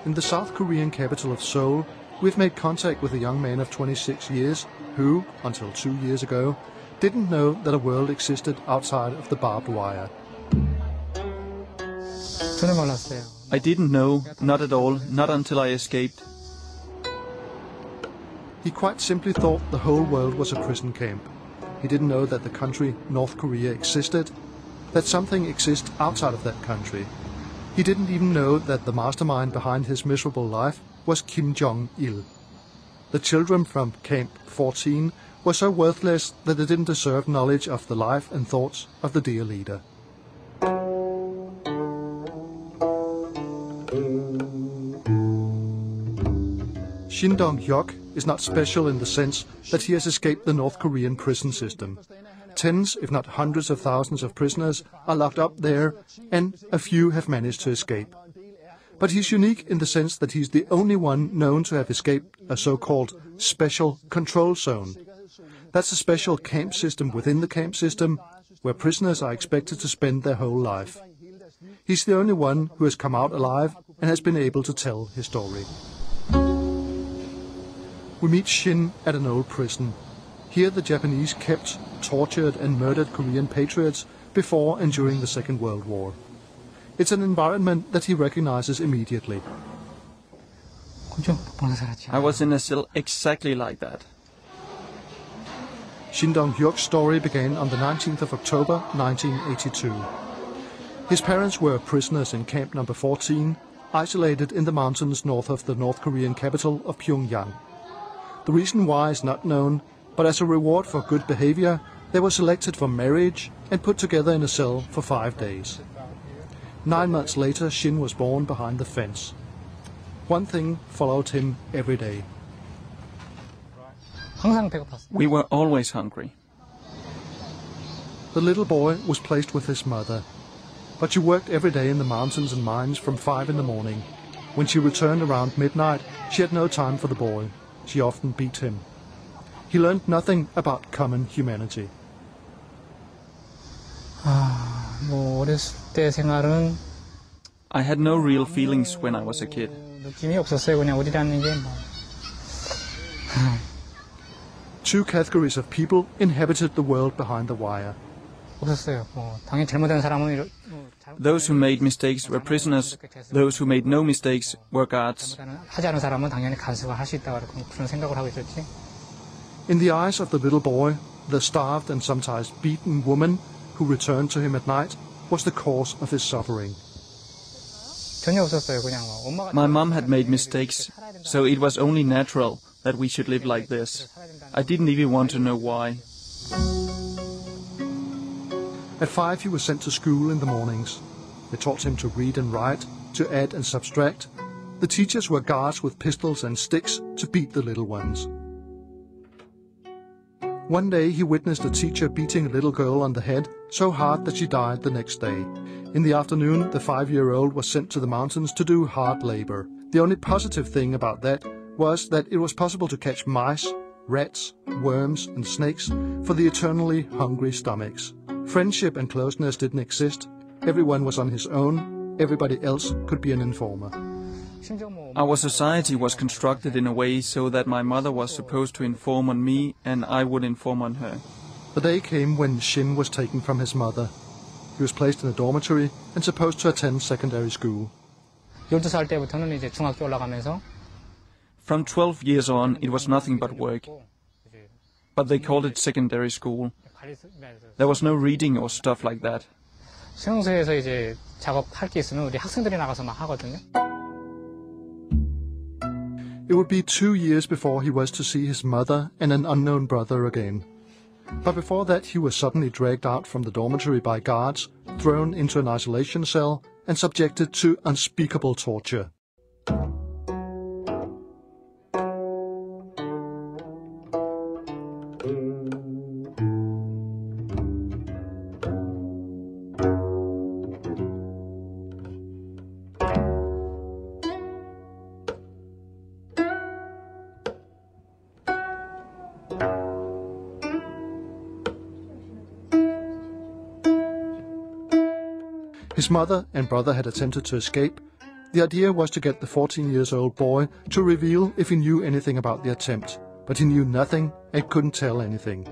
In the South Korean capital of Seoul, we've made contact with a young man of 26 years who, until 2 years ago, didn't know that a world existed outside of the barbed wire. I didn't know, not at all, not until I escaped. He quite simply thought the whole world was a prison camp. He didn't know that the country North Korea existed, that something exists outside of that country. He didn't even know that the mastermind behind his miserable life was Kim Jong-il. The children from Camp 14 were so worthless that they didn't deserve knowledge of the life and thoughts of the dear leader. Shin Dong-hyuk is not special in the sense that he has escaped the North Korean prison system. Tens, if not hundreds of thousands of prisoners are locked up there, and a few have managed to escape. But he's unique in the sense that he's the only one known to have escaped a so-called special control zone. That's a special camp system within the camp system, where prisoners are expected to spend their whole life. He's the only one who has come out alive and has been able to tell his story. We meet Shin at an old prison. Here the Japanese kept, tortured and murdered Korean patriots before and during the Second World War. It's an environment that he recognizes immediately. I was in a cell exactly like that. Shin Dong-hyuk's story began on the 19th of October 1982. His parents were prisoners in Camp Number 14, isolated in the mountains north of the North Korean capital of Pyongyang. The reason why is not known, but as a reward for good behavior, they were selected for marriage and put together in a cell for 5 days. 9 months later, Shin was born behind the fence. One thing followed him every day. We were always hungry. The little boy was placed with his mother, but she worked every day in the mountains and mines from 5 in the morning. When she returned around midnight, she had no time for the boy. She often beat him. He learned nothing about common humanity. I had no real feelings when I was a kid. Two categories of people inhabited the world behind the wire. Those who made mistakes were prisoners. Those who made no mistakes were guards. In the eyes of the little boy, the starved and sometimes beaten woman who returned to him at night was the cause of his suffering. My mom had made mistakes, so it was only natural that we should live like this. I didn't even want to know why. At 5 he was sent to school in the mornings. They taught him to read and write, to add and subtract. The teachers were guards with pistols and sticks to beat the little ones. One day he witnessed a teacher beating a little girl on the head so hard that she died the next day. In the afternoon, the 5-year-old was sent to the mountains to do hard labor. The only positive thing about that was that it was possible to catch mice, rats, worms and snakes for the eternally hungry stomachs. Friendship and closeness didn't exist. Everyone was on his own. Everybody else could be an informer. Our society was constructed in a way so that my mother was supposed to inform on me and I would inform on her. The day came when Shin was taken from his mother. He was placed in a dormitory and supposed to attend secondary school. From 12 years on, it was nothing but work. But they called it secondary school. There was no reading or stuff like that. It would be 2 years before he was to see his mother and an unknown brother again. But before that he was suddenly dragged out from the dormitory by guards, thrown into an isolation cell and subjected to unspeakable torture. His mother and brother had attempted to escape. The idea was to get the 14-year-old boy to reveal if he knew anything about the attempt, but he knew nothing and couldn't tell anything.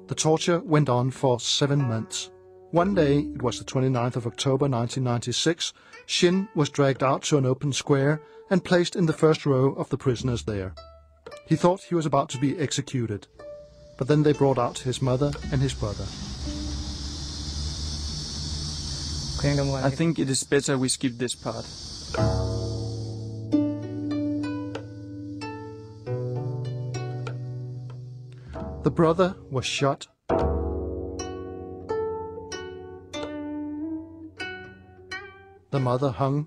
The torture went on for 7 months. One day, it was the 29th of October 1996, Shin was dragged out to an open square and placed in the first row of the prisoners there. He thought he was about to be executed, but then they brought out his mother and his brother. I think it is better we skip this part. The brother was shot. The mother hung.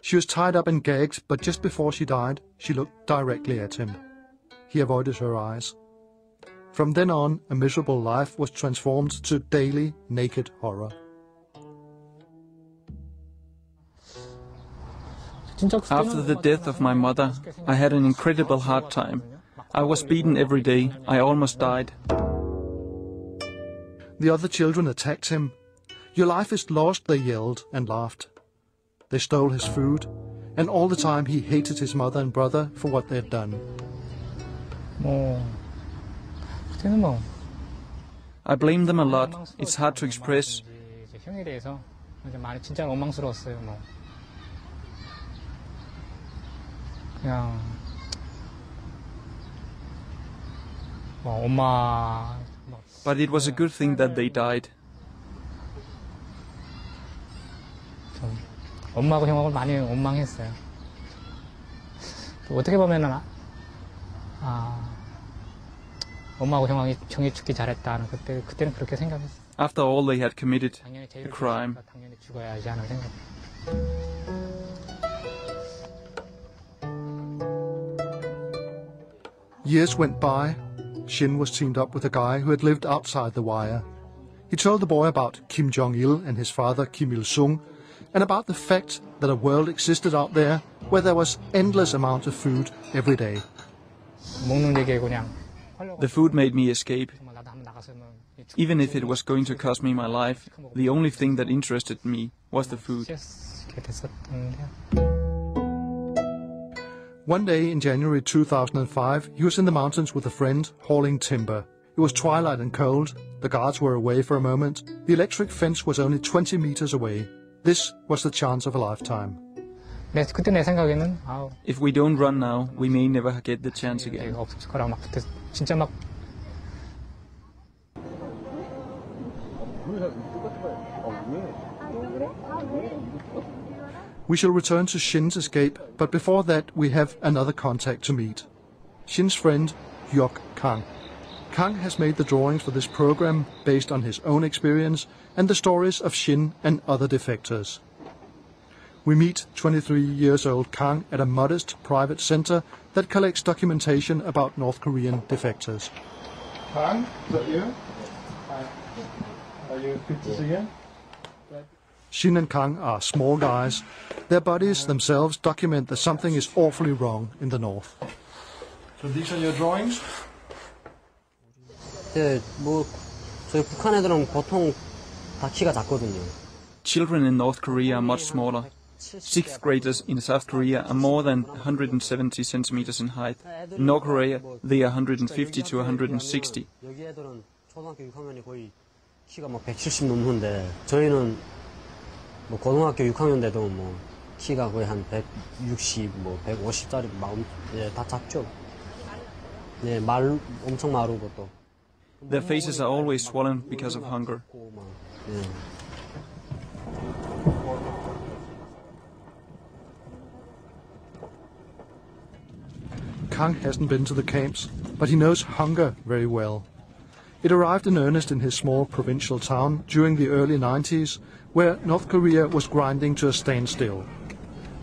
She was tied up and gagged, but just before she died, she looked directly at him. He avoided her eyes. From then on, a miserable life was transformed to daily naked horror. After the death of my mother, I had an incredible hard time. I was beaten every day. I almost died. The other children attacked him. "Your life is lost," they yelled and laughed. They stole his food, and all the time he hated his mother and brother for what they had done. I blame them a lot. It's hard to express. But it was a good thing that they died. 엄마하고 형하고 많이 원망했어요. 어떻게 보면은 엄마하고 형이 죽기 잘했다. 그때는 그렇게 생각했어요. After all they had committed a crime. 당연히 죽어야지 하는 생각. Years went by. Shin was teamed up with a guy who had lived outside the wire. He told the boy about Kim Jong-il and his father Kim Il-sung, and about the fact that a world existed out there where there was endless amount of food every day. The food made me escape. Even if it was going to cost me my life, the only thing that interested me was the food. One day in January 2005, he was in the mountains with a friend, hauling timber. It was twilight and cold. The guards were away for a moment. The electric fence was only 20 meters away. This was the chance of a lifetime. If we don't run now, we may never get the chance again. We shall return to Shin's escape, but before that we have another contact to meet. Shin's friend, Hyok Kang. Kang has made the drawings for this program based on his own experience and the stories of Shin and other defectors. We meet 23-year-old Kang at a modest private center that collects documentation about North Korean defectors. Kang, is that you? Hi. Are you good to see you? Shin and Kang are small guys. Their bodies themselves document that something is awfully wrong in the north. So these are your drawings? 저희 북한 애들은 보통 다 키가 작거든요. Children in North Korea are much smaller. Sixth graders in South Korea are more than 170 centimeters in height. In North Korea, they are 150 to 160. 여기 애들은 초등학교 6학년이 거의 키가 막 170 넘는데 저희는 뭐 고등학교 6학년 돼도 뭐 키가 거의 한 160, 뭐 150짜리 다 작죠. 네, 말 엄청 마르고 또. Their faces are always swollen because of hunger. Kang hasn't been to the camps, but he knows hunger very well. It arrived in earnest in his small provincial town during the early 90s, where North Korea was grinding to a standstill.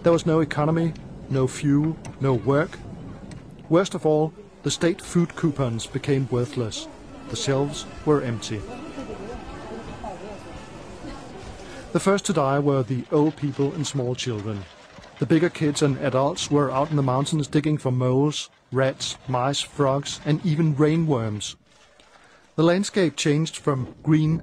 There was no economy, no fuel, no work. Worst of all, the state food coupons became worthless. The shelves were empty. The first to die were the old people and small children. The bigger kids and adults were out in the mountains digging for moles, rats, mice, frogs, and even rainworms. The landscape changed from green